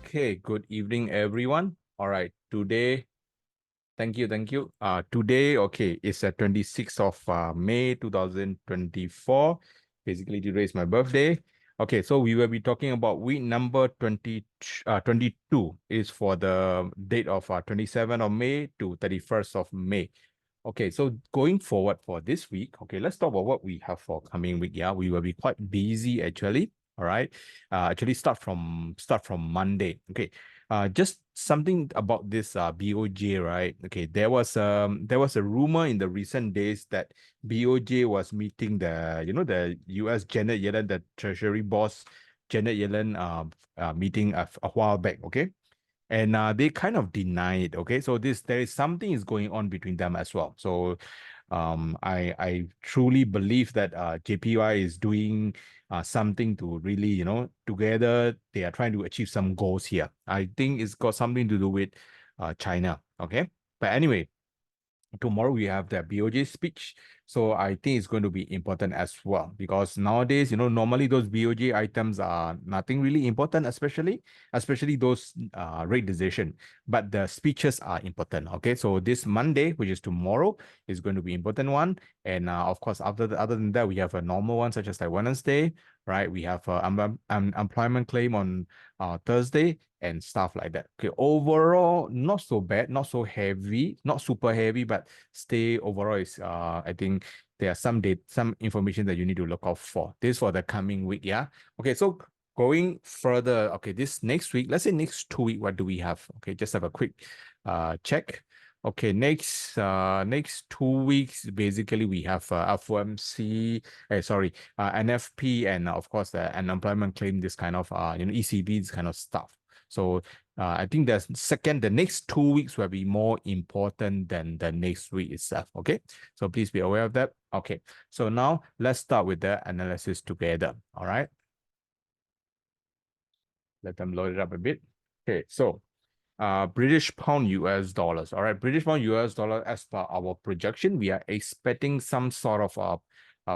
Okay, good evening, everyone. All right, today, thank you. Today, okay, it's the 26th of May 2024. Basically, today is my birthday. Okay, so we will be talking about week number 22 is for the date of 27th of May to 31st of May. Okay, so going forward for this week, okay, let's talk about what we have for coming week. Yeah, we will be quite busy actually. All right. Actually start from Monday. Okay. Just something about this BOJ, right? Okay, there was a rumor in the recent days that BOJ was meeting the US Janet Yellen, the Treasury boss Janet Yellen meeting a while back, okay? And they kind of deny it. Okay, so there is something is going on between them as well. So I truly believe that JPY is doing something to really, together they are trying to achieve some goals here. I think it's got something to do with China. Okay, but anyway, tomorrow we have the BOJ speech. So I think it's going to be important as well because nowadays, normally those BOJ items are nothing really important, especially those rate decision. But the speeches are important. Okay, so this Monday, which is tomorrow, is going to be important one. And of course, other than that, we have a normal one such as like Wednesday, right? We have employment claim on Thursday and stuff like that. Okay, overall, not so bad, not so heavy, not super heavy, but stay overall is I think there are some information that you need to look out for. This for the coming week, yeah. Okay, so going further, okay, this next week, let's say next 2 week, what do we have? Okay, just have a quick check. Okay, next 2 weeks, basically we have FOMC, NFP, and of course the unemployment claim, this kind of ECB, this kind of stuff. So I think the next 2 weeks will be more important than the next week itself. Okay, so please be aware of that. Okay, so now let's start with the analysis together. All right, let them load it up a bit. Okay, so British pound US dollars. All right, British pound US dollar, as per our projection, we are expecting some sort of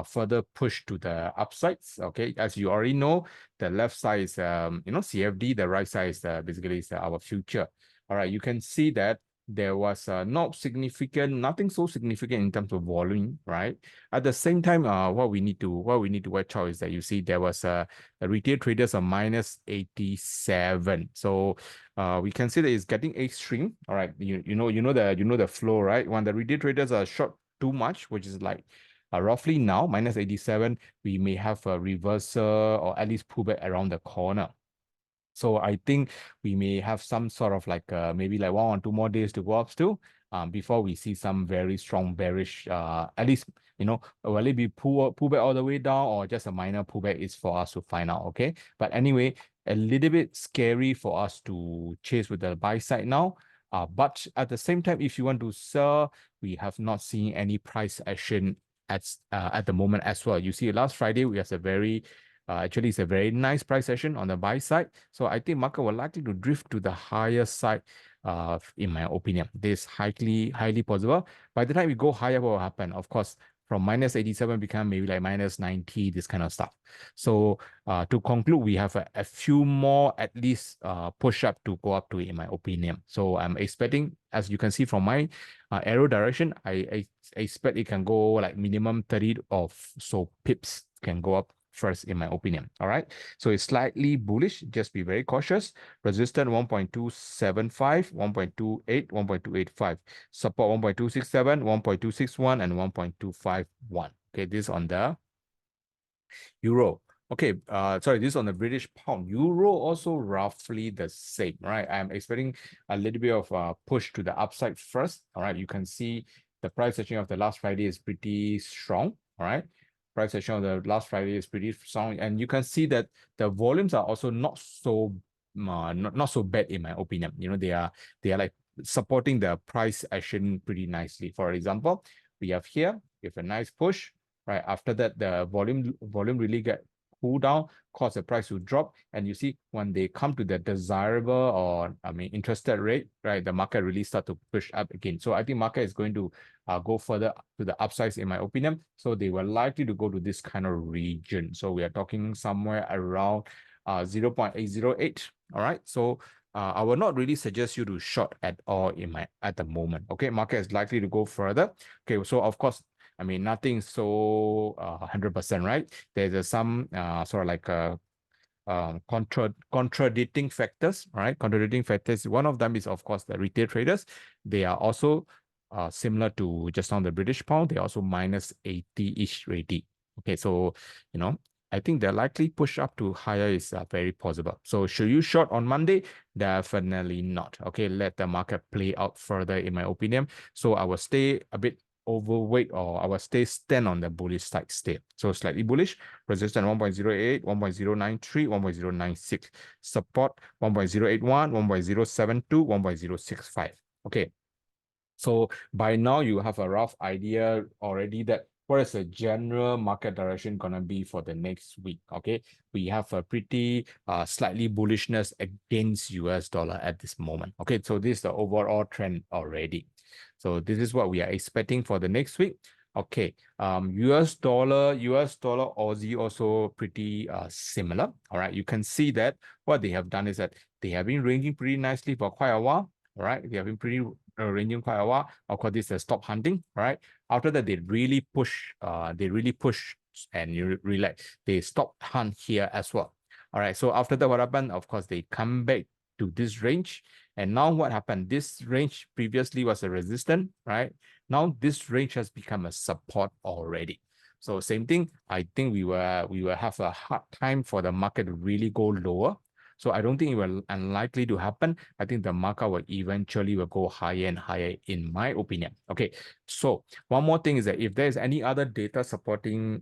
further push to the upsides. Okay, as you already know, the left side is CFD, the right side is basically our future. All right, you can see that there was nothing so significant in terms of volume, right? At the same time, what we need to watch out is that you see there was the retail traders are minus 87. So we can see that it's getting extreme. All right, you know the flow, right? When the retail traders are short too much, which is like roughly now minus 87, we may have a reversal or at least pullback around the corner. So I think we may have some sort of like maybe like 1 or 2 more days to go up still before we see some very strong bearish, at least, will it be pullback all the way down or just a minor pullback is for us to find out, okay? But anyway, a little bit scary for us to chase with the buy side now. But at the same time, if you want to sell, we have not seen any price action at the moment as well. You see, last Friday, we have a very actually, it's a very nice price session on the buy side. So I think market will likely to drift to the higher side, in my opinion. This is highly possible. By the time we go higher, what will happen? Of course, from minus 87 become maybe like minus 90, this kind of stuff. So to conclude, we have a few more at least push up to go up to, in my opinion. So I'm expecting, as you can see from my arrow direction, I expect it can go like minimum 30 or so pips can go up first, in my opinion. All right, so it's slightly bullish, just be very cautious. Resistance 1.275, 1.28, 1.285, support 1.267, 1.261, and 1.251. Okay, this on the euro. Okay, sorry, this is on the British pound. Euro also roughly the same, right? I'm expecting a little bit of push to the upside first. All right, you can see the price action of the last Friday is pretty strong. All right, price action of the last Friday is pretty strong, and you can see that the volumes are also not so not so bad, in my opinion. They are like supporting the price action pretty nicely. For example, we have here a nice push. Right after that, the volume really get cool down, cause the price to drop, and you see when they come to the desirable or interested rate, right, the market really start to push up again. So I think market is going to go further to the upsides, in my opinion. So they were likely to go to this kind of region. So we are talking somewhere around 0.808. All right, so I will not really suggest you to short at all at the moment. Okay, market is likely to go further. Okay, so of course, I mean nothing so 100%, right? There's some sort of like contradicting factors, right? Contradicting factors. One of them is, of course, the retail traders. They are also similar to just on the British pound. They're also minus 80-ish already. Okay, so, I think the likely push up to higher is very possible. So should you short on Monday? Definitely not. Okay, let the market play out further, in my opinion. So I will stay a bit overweight, or I will stand on the bullish side still. So slightly bullish, resistance 1.08, 1.093, 1.096, support 1.081, 1.072, 1.065. Okay, so by now you have a rough idea already that what is the general market direction gonna be for the next week. Okay, we have a pretty slightly bullishness against US dollar at this moment. Okay, so this is the overall trend already. So this is what we are expecting for the next week. Okay, US dollar, Aussie also pretty similar. All right, you can see that what they have done is that they have been ranging pretty nicely for quite a while. All right, they have been pretty ranging quite a while. Of course, this is stop hunting, right? After that, they really push, and you relax. They stop hunt here as well. All right, so after that, what happened? Of course, they come back to this range. And now what happened? This range previously was a resistance, right? Now this range has become a support already. So same thing, I think we will have a hard time for the market to really go lower. So I don't think it will unlikely to happen. I think the market will eventually go higher and higher, in my opinion. Okay, so one more thing is that if there's any other data supporting,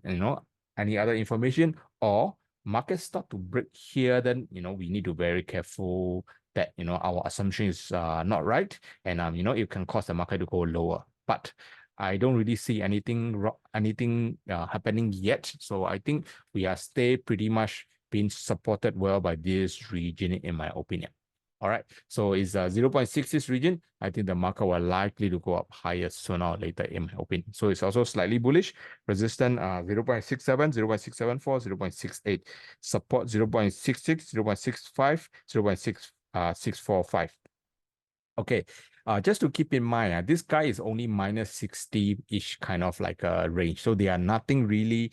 any other information, or markets start to break here, then we need to be very careful that our assumption is not right, and it can cause the market to go lower. But I don't really see anything happening yet. So I think we are stay pretty much being supported well by this region, in my opinion. All right, so is 0.66 region. I think the market will likely to go up higher sooner or later, in my opinion. So it's also slightly bullish. Resistance 0.67, 0.674, 0.68. Support 0.66, 0.65, 0.645. Okay, just to keep in mind, this guy is only minus 60-ish kind of like a range. So they are nothing really,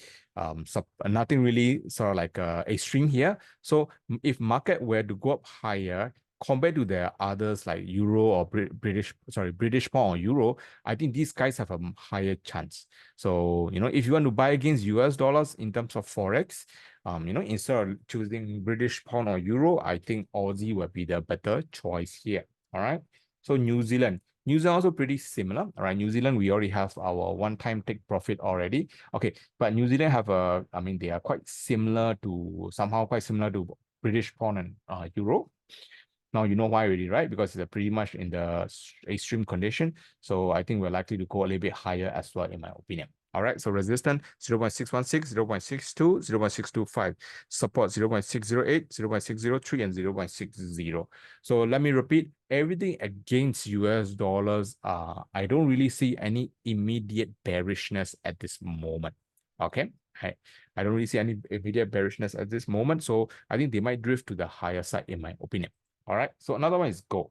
nothing really sort of like extreme here. So if market were to go up higher, compared to the others like Euro or British pound or Euro, I think these guys have a higher chance. So, if you want to buy against US dollars in terms of Forex, instead of choosing British pound or Euro, I think Aussie will be the better choice here. All right. So New Zealand also pretty similar. All right. New Zealand, we already have our one-time take profit already. Okay. But New Zealand have they are somehow quite similar to British pound and Euro. Now you know why already, right? Because it's pretty much in the extreme condition. So I think we're likely to go a little bit higher as well, in my opinion. All right, so resistance 0.616, 0.62, 0.625, support 0.608, 0.603, and 0.60. So let me repeat, everything against US dollars, I don't really see any immediate bearishness at this moment. Okay, I don't really see any immediate bearishness at this moment. So I think they might drift to the higher side, in my opinion. All right, so another one is gold.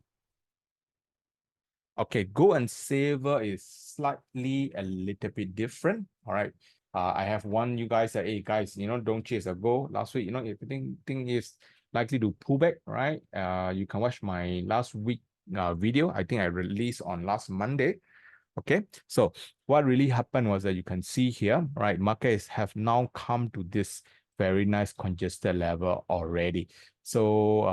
Okay, gold and silver is slightly a little bit different. All right, I have one you guys say, hey guys, don't chase a gold. Last week, if you think is likely to pull back, right? You can watch my last week video. I think I released on last Monday. Okay, so what really happened was that you can see here, right? Markets have now come to this very nice congested level already. So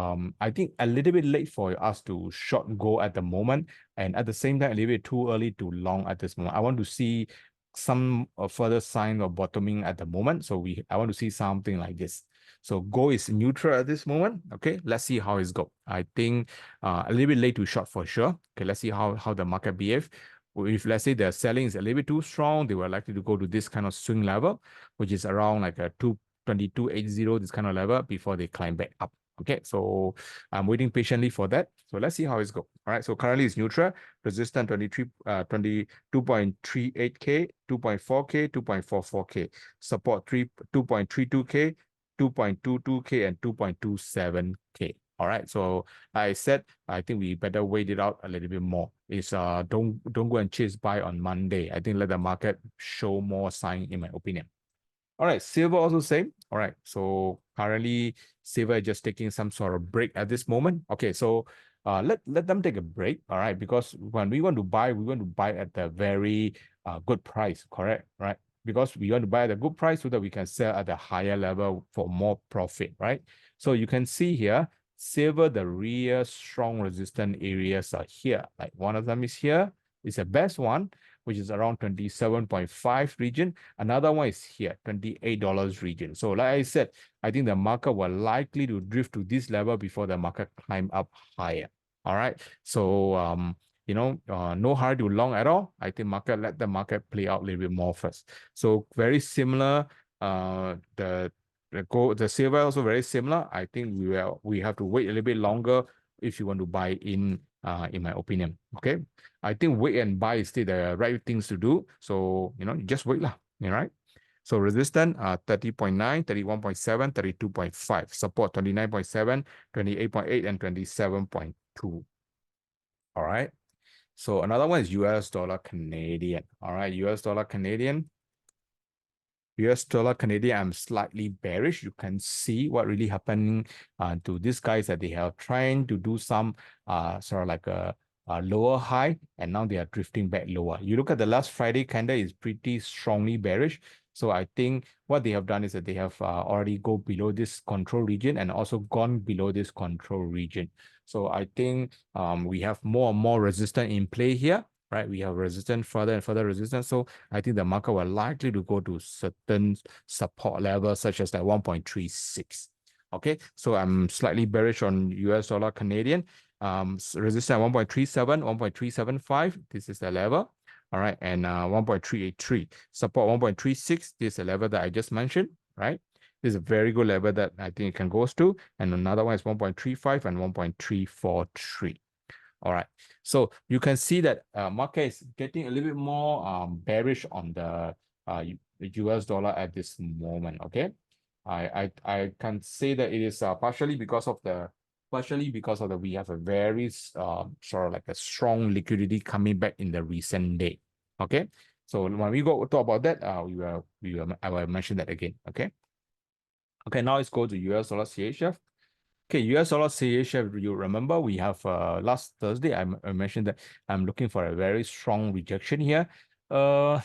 I think a little bit late for us to short go at the moment, and at the same time a little bit too early to long at this moment. I want to see some further sign of bottoming at the moment. So I want to see something like this. So gold is neutral at this moment. Okay, let's see how it's go. I think a little bit late to short for sure. Okay, let's see how the market behave. If let's say the selling is a little bit too strong, they were likely to go to this kind of swing level, which is around like a 222.80, this kind of level, before they climb back up. Okay, so I'm waiting patiently for that. So let's see how it's go. All right, so currently it's neutral. Resistance 22.38K, 2.4K, 2.44K. Support 2.32K, 2.22K, and 2.27K. All right. So like I said, I think we better wait it out a little bit more. It's don't go and chase buy on Monday. I think let the market show more sign, in my opinion. All right, silver also same. All right, so currently silver is just taking some sort of break at this moment. Okay, so let them take a break. All right, because when we want to buy at the very good price, correct? Right? Because we want to buy at a good price so that we can sell at a higher level for more profit, right? So you can see here, silver, the real strong resistance areas are here. Like one of them is here. It's the best one, which is around 27.5 region. Another one is here, $28 region. So like I said, I think the market will likely to drift to this level before the market climb up higher. All right. So no hurry to long at all. I think let the market play out a little bit more first. So very similar. The silver also very similar. I think we have to wait a little bit longer if you want to buy in my opinion. Okay. I think wait and buy is still the right things to do. So, just wait lah. All right. So resistance 30.9, 31.7, 32.5. Support 29.7, 28.8, and 27.2. All right. So another one is US dollar Canadian. All right. US dollar Canadian. US dollar Canadian, I'm slightly bearish. You can see what really happening to these guys that they are trying to do some sort of like a lower high, and now they are drifting back lower. You look at the last Friday candle is pretty strongly bearish. So I think what they have done is that they have already go below this control region and also gone below this control region. So I think we have more and more resistance in play here. Right, we have resistance, further and further resistance. So I think the market will likely to go to certain support levels, such as like 1.36. Okay, so I'm slightly bearish on US dollar Canadian. Resistance at 1.37, 1.375. This is the level. All right, and 1.383. Support 1.36. This is the level that I just mentioned. Right, this is a very good level that I think it can go to. And another one is 1.35 and 1.343. All right, so you can see that market is getting a little bit more bearish on the US dollar at this moment. Okay, I can say that it is partially because of the we have a very sort of like a strong liquidity coming back in the recent day. Okay, so when we go talk about that, I will mention that again. Okay, now let's go to US dollar CHF. Okay, US dollar CHF, you remember we have last Thursday, I mentioned that I'm looking for a very strong rejection here. A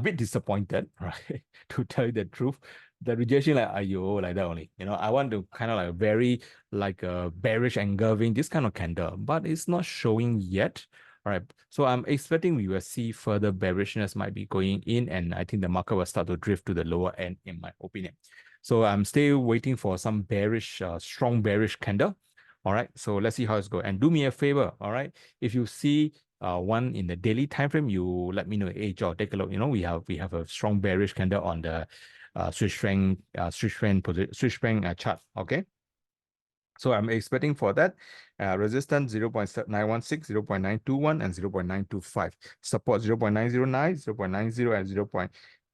bit disappointed, right? To tell you the truth. The rejection like that only. I want to kind of like very like a bearish engulfing, this kind of candle, but it's not showing yet. All right. So I'm expecting we will see further bearishness might be going in, and I think the market will start to drift to the lower end, in my opinion. So I'm still waiting for some bearish, strong bearish candle. All right. So let's see how it's going. And do me a favor. All right. If you see one in the daily time frame, you let me know. Hey, Joe, take a look. We have a strong bearish candle on the Swiss franc chart. Okay. So I'm expecting for that resistance 0.916, 0.921, and 0.925. Support 0.909, 0.90, and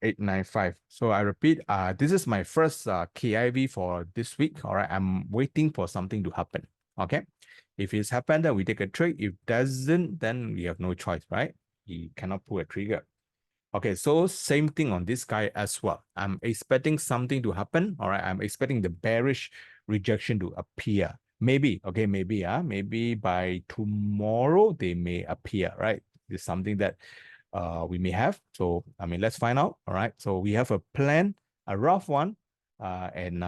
0.895. So I repeat, this is my first KIV for this week. All right, I'm waiting for something to happen. Okay, if it's happened, then we take a trade. If doesn't, then we have no choice, right? You cannot pull a trigger. Okay, so same thing on this guy as well. I'm expecting something to happen. All right, I'm expecting the bearish rejection to appear. Maybe, okay, maybe by tomorrow they may appear, right? This is something that we may have. So, I mean, let's find out. All right, so we have a plan, a rough one. And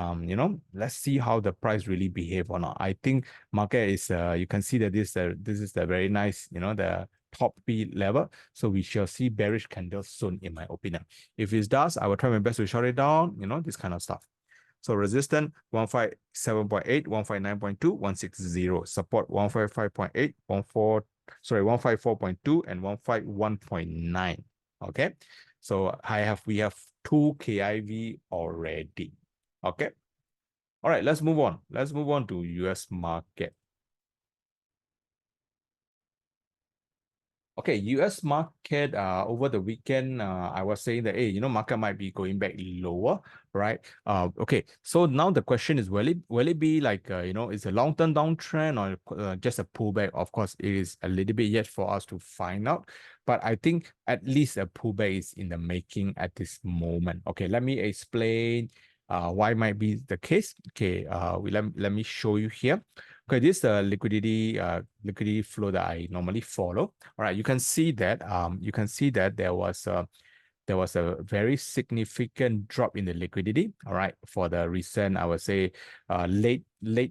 let's see how the price really behave or not. I think market is you can see that this is the very nice, the top B level. So we shall see bearish candles soon, in my opinion. If it does, I will try my best to short it down, this kind of stuff. So resistance 157.8, 159.2, 160. Support 155.8, 154.2, and 151.9. Okay. So we have 2 KIV already. Okay. All right, let's move on. Let's move on to US market. Okay, US market over the weekend, I was saying that, hey, market might be going back lower, right? Okay, so now the question is, will it be like, it's a long-term downtrend or just a pullback? Of course, it is a little bit yet for us to find out, but I think at least a pullback is in the making at this moment. Okay, let me explain why might be the case. Okay, let me show you here. Okay, this is the liquidity flow that I normally follow. All right, you can see that there was a very significant drop in the liquidity. All right, for the recent, I would say, late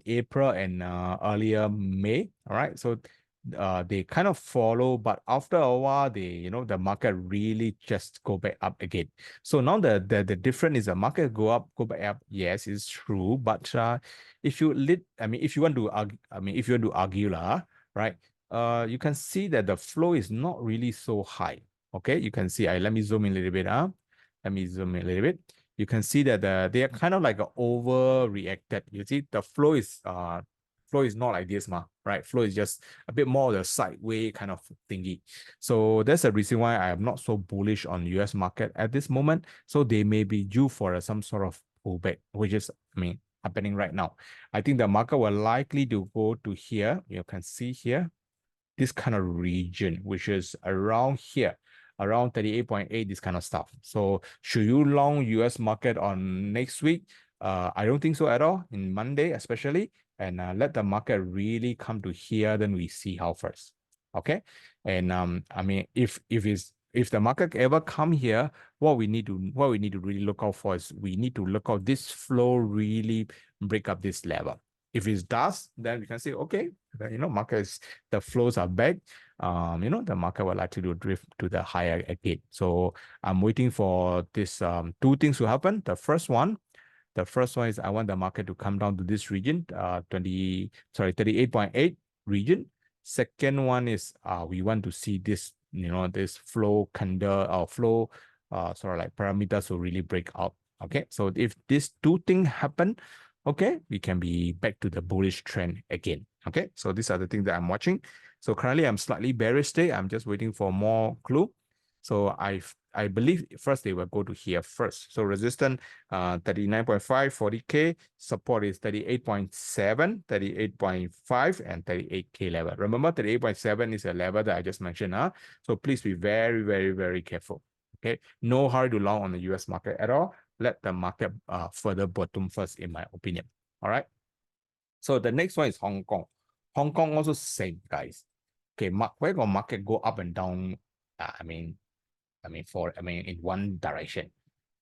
April and earlier May. All right, so they kind of follow, but after a while, the market really just go back up again. So now the difference is the market go up, go back up. Yes, it's true, but if you if you want to argue lah, right? You can see that the flow is not really so high. Okay, you can see. Let me zoom in a little bit. Let me zoom in a little bit. You can see that they are kind of like overreacted. You see, the flow is not like this, right? Flow is just a bit more of the sideways kind of thingy. So that's the reason why I am not so bullish on US market at this moment. So they may be due for some sort of pullback, which is, happening right now. I think the market will likely to go to here. You can see here, this kind of region, which is around here, around 38.8, this kind of stuff. So should you long US market on next week? I don't think so at all, in Monday especially, and let the market really come to here, then we see how first. Okay. And if the market ever come here, what we need to really look out for is we need to look out this flow really break up this level. If it does, then we can say, okay, the flows are back. The market will likely to drift to the higher again. So I'm waiting for this two things to happen. The first one is I want the market to come down to this region, 38.8 region. Second one is we want to see this, this flow candle or flow sort of like parameters to really break out. Okay, so if these two things happen, okay, we can be back to the bullish trend again. Okay, so these are the things that I'm watching. So currently I'm slightly bearish today. I'm just waiting for more clue. So I believe first they will go to here first. So resistance 39.5, 40K, support is 38.7, 38.5, and 38K level. Remember, 38.7 is a level that I just mentioned. So please be very, very, very careful. Okay, no hurry to long on the US market at all. Let the market further bottom first, in my opinion. All right. So the next one is Hong Kong. Hong Kong also same, guys. Okay, where will market go up and down? In one direction.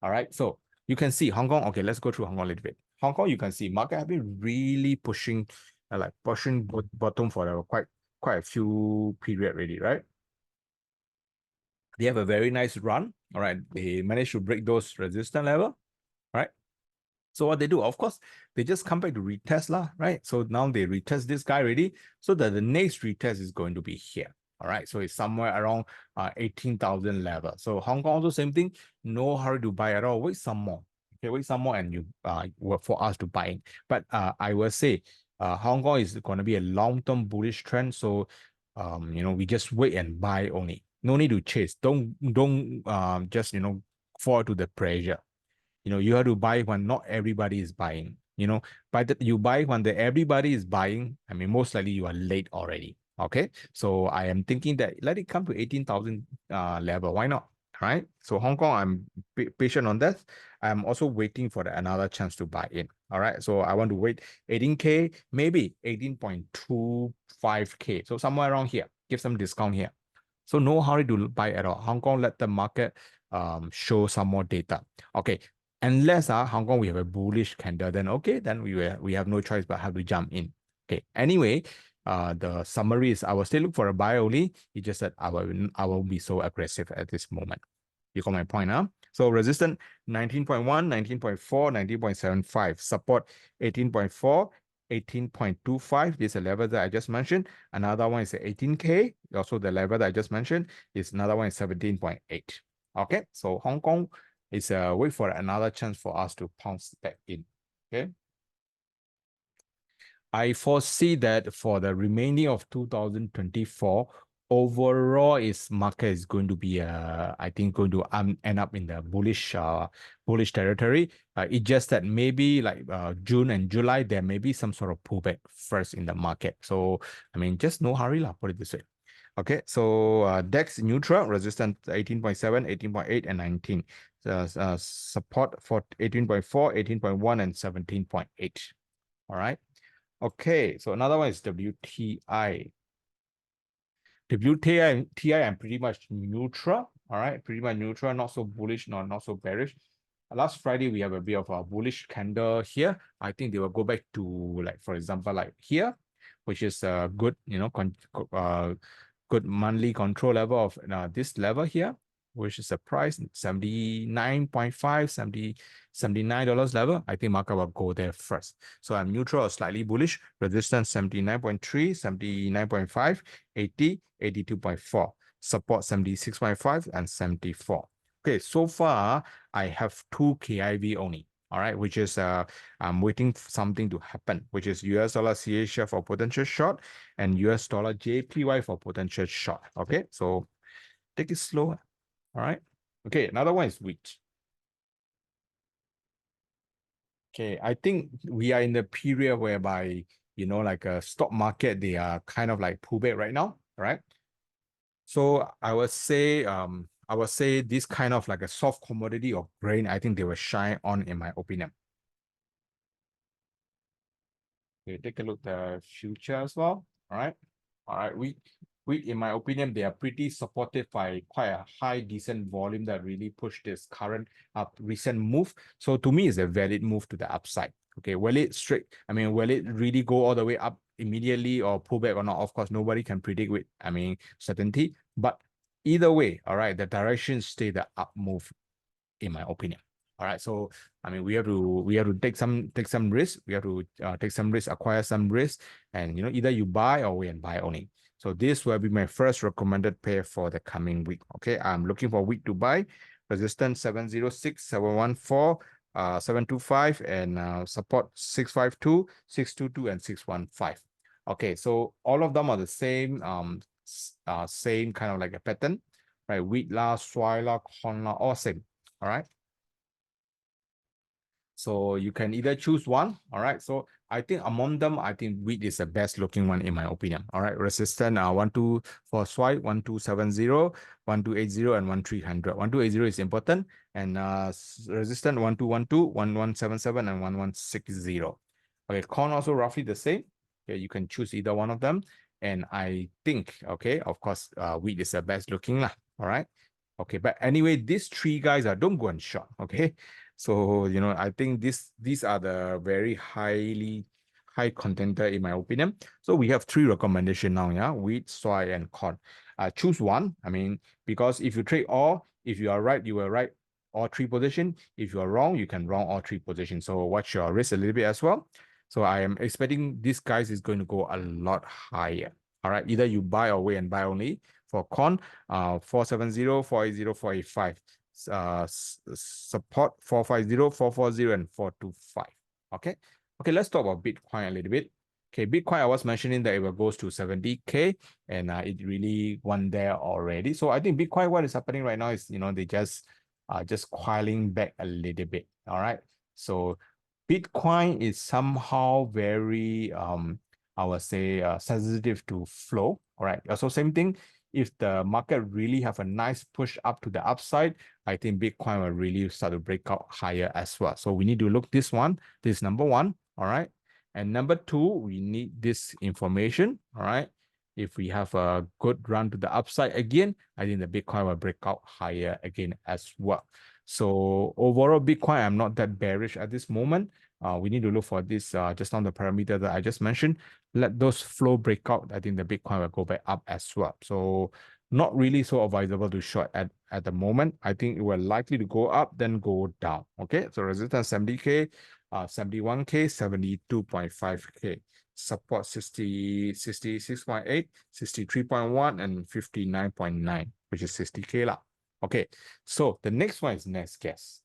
All right. So you can see Hong Kong. Okay, let's go through Hong Kong a little bit. Hong Kong, you can see market have been really pushing, bottom for quite a few period already, right? They have a very nice run. All right. They managed to break those resistance level. Right. So what they do, of course, they just come back to retest lah, right? So now they retest this guy already. So that the next retest is going to be here. All right. So it's somewhere around 18,000 level. So Hong Kong also same thing. No hurry to buy at all. Wait some more. Okay, wait some more and you for us to buy in. But I will say Hong Kong is going to be a long-term bullish trend. So we just wait and buy only. No need to chase. Don't just fall to the pressure. You have to buy when not everybody is buying. You buy when everybody is buying. Most likely you are late already. Okay, so I am thinking that let it come to 18,000 level. Why not? Right. So Hong Kong, I'm patient on that. I'm also waiting for another chance to buy in. All right. So I want to wait 18K, maybe 18.25K. So somewhere around here. Give some discount here. So no hurry to buy at all. Hong Kong, let the market show some more data. Okay. Unless Hong Kong we have a bullish candle, then okay, then we have no choice but have to jump in. Okay. Anyway, the summary is I will still look for a buy only. It's just that I won't be so aggressive at this moment. You got my point, huh? So resistance 19.1, 19.4, 19.75, support 18.4, 18.25. This is a level that I just mentioned. Another one is 18K. Also, the level that I just mentioned is another one is 17.8. Okay, so Hong Kong is wait for another chance for us to pounce back in. Okay. I foresee that for the remaining of 2024, overall is market is going to be I think going to end up in the bullish territory. It's just that maybe like June and July there may be some sort of pullback first in the market. So I mean, just no hurry lah, put it this way. Okay, so DEX neutral, resistance 18.7, 18.8, and 19. Support for 18.4, 18.1, and 17.8. All right. Okay, so another one is WTI. WTI, I'm pretty much neutral. All right, pretty much neutral, not so bullish, not so bearish. Last Friday, we have a bit of a bullish candle here. I think they will go back to, like, for example, like here, which is a good, good monthly control level of this level here, which is a price 79.5, $79 level. I think market will go there first. So I'm neutral or slightly bullish. Resistance 79.3, 79.5, 80, 82.4. Support 76.5 and 74. Okay, so far I have 2 KIV only. All right, which is I'm waiting for something to happen, which is US dollar CHF for potential short and US dollar JPY for potential short. Okay, so take it slow. All right. Okay, another one is wheat. Okay, I think we are in the period whereby, like a stock market, they are kind of like pullback right now, right? So I would say this kind of like a soft commodity or grain, I think they will shine on, in my opinion. Okay, take a look at the future as well. All right. All right. We, in my opinion, they are pretty supported by quite a high, decent volume that really pushed this current recent move. So to me, it's a valid move to the upside. Okay, will it really go all the way up immediately or pull back or not? Of course, nobody can predict with, certainty. But either way, all right, the direction stay the up move, in my opinion. All right, so we have to take some risk. We have to take some risk, acquire some risk, and either you buy or we can buy only. So this will be my first recommended pair for the coming week. Okay, I'm looking for week to buy. Resistance 706, 714, 725, and support 652, 622, and 615. Okay, so all of them are the same same kind of like a pattern, right? Wheat la, soy la, corn la, all same. All right. So you can either choose one. All right. So I think among them, I think wheat is the best looking one, in my opinion. All right. Resistance 12 for soy, 1270, 1280, and 1300. 1280 is important. And resistance 1212, 1177, and 1160. Okay. Corn also roughly the same. Okay. You can choose either one of them. And I think, okay, of course, wheat is the best looking lah. All right. Okay. But anyway, these three guys don't go and short. Okay. So, I think these are the very high contender, in my opinion. So we have 3 recommendations now, yeah, wheat, soy, and corn. Choose one. Because if you trade all, if you are right, you will right all 3 positions. If you are wrong, you can wrong all 3 positions. So watch your risk a little bit as well. So I am expecting this guys is going to go a lot higher. All right, either you buy or wait and buy only. For corn, 470, 480, 485. Support 450, 440, and 425. Okay. Okay, let's talk about Bitcoin a little bit. Okay, Bitcoin, I was mentioning that it will goes to 70K, and it really went there already. So I think Bitcoin, what is happening right now is, they just coiling back a little bit. All right. So Bitcoin is somehow very I would say sensitive to flow. All right. So same thing. If the market really have a nice push up to the upside, I think Bitcoin will really start to break out higher as well. So we need to look this one. This is number 1. All right. And number 2, we need this information. All right. If we have a good run to the upside again, I think the Bitcoin will break out higher again as well. So overall, Bitcoin, I'm not that bearish at this moment. We need to look for this just on the parameter that I just mentioned. Let those flow break out. I think the Bitcoin will go back up as well. So not really so advisable to short at the moment. I think it will likely to go up, then go down. Okay, so resistance 70K, 71K, 72.5K. Support 66.8, 63.1, and 59.9, which is 60K lah. Okay, so the next one is next gas.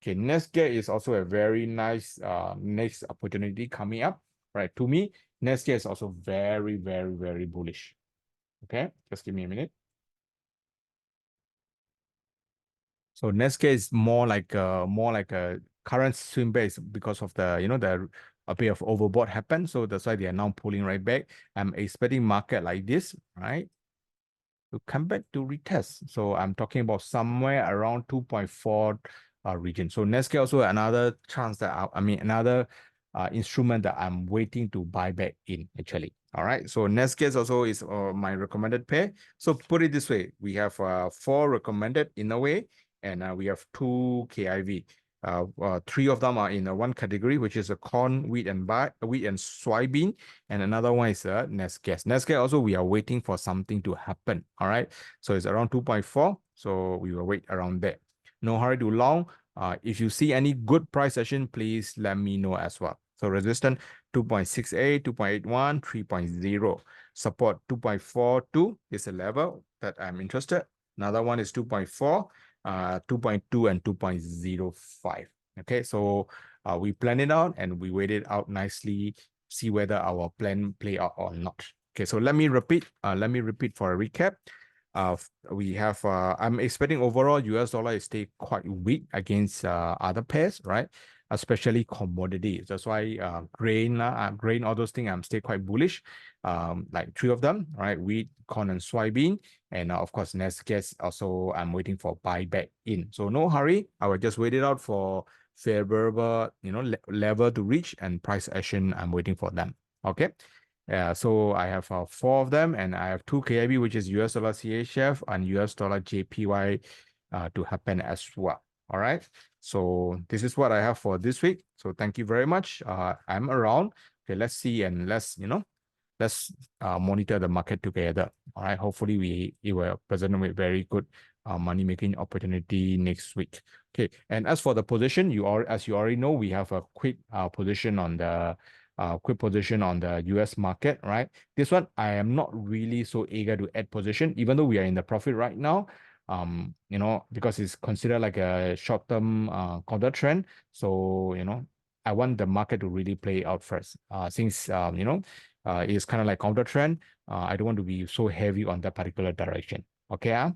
Okay, next gas is also a very nice next opportunity coming up. Right, to me, next year is also very, very, very bullish. Okay, just give me a minute. So Nesca is more like a current swing base because of the the a bit of overbought happened. So that's why they are now pulling right back. I'm expecting market like this, right? To come back to retest. So I'm talking about somewhere around 2.4 region. So Nesca also another chance that I mean another instrument that I'm waiting to buy back in actually. All right. So Nesca also is my recommended pair. So put it this way, we have 4 recommended in a way, and we have 2 KIV. 3 of them are in one category, which is a corn, wheat, and soybean, and another one is Nesca. Nesca also we are waiting for something to happen. All right, so it's around 2.4. So we will wait around there. No hurry to long. If you see any good price action, please let me know as well. So resistance 2.68, 2.81, 3.0. Support 2.42 is a level that I'm interested. Another one is 2.4. 2.2 and 2.05. Okay, so we plan it out and we wait it out nicely, see whether our plan play out or not. Okay, so let me repeat for a recap. We have I'm expecting overall US dollar is stay quite weak against other pairs, right? Especially commodities. That's why grain, all those things I'm still quite bullish. Like 3 of them, right? Wheat, corn, and soybean. And of course, next guess also I'm waiting for buyback in. So no hurry. I will just wait it out for favorable, level to reach and price action. I'm waiting for them. Okay. Yeah, so I have 4 of them, and I have 2 KIB, which is US dollar CHF and US dollar JPY to happen as well. All right. So this is what I have for this week. So thank you very much. I'm around. Okay, let's see and let's monitor the market together. All right. Hopefully it will present with very good money making opportunity next week. Okay. And as for the position, as you already know, we have a quick position on the US market, right? This one I am not really so eager to add position, even though we are in the profit right now. Because it's considered like a short-term counter trend. So I want the market to really play out first. Since it's kind of like counter trend. I don't want to be so heavy on that particular direction. Okay.